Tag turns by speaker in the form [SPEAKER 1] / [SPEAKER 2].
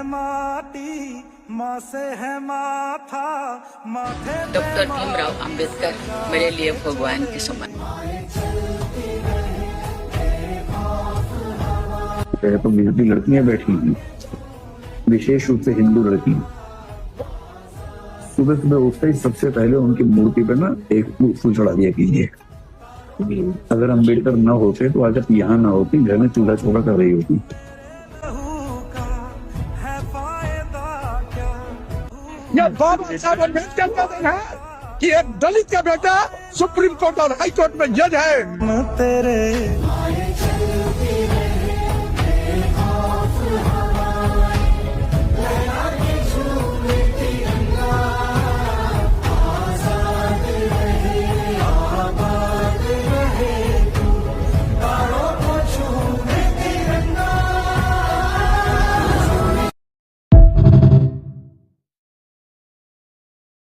[SPEAKER 1] माटी माँ से है माथा माथे।
[SPEAKER 2] डॉक्टर भीमराव अंबेडकर मेरे लिए भगवान के समान।
[SPEAKER 3] तो बिजली लड़कियां बैठी हुई, विशेष रूप से हिंदू लड़की, सुबह सुबह उठते ही सबसे पहले उनकी मूर्ति पे ना एक फूल चढ़ा दिया कीजिए। अगर अम्बेडकर न होते तो आज आप यहाँ ना होती, घर में चूल्हा चौका कर रही होती।
[SPEAKER 4] यह बाबा साहब अम्बेडकर का दिन है कि एक दलित का बेटा सुप्रीम कोर्ट और हाई कोर्ट में जज है।
[SPEAKER 1] तेरे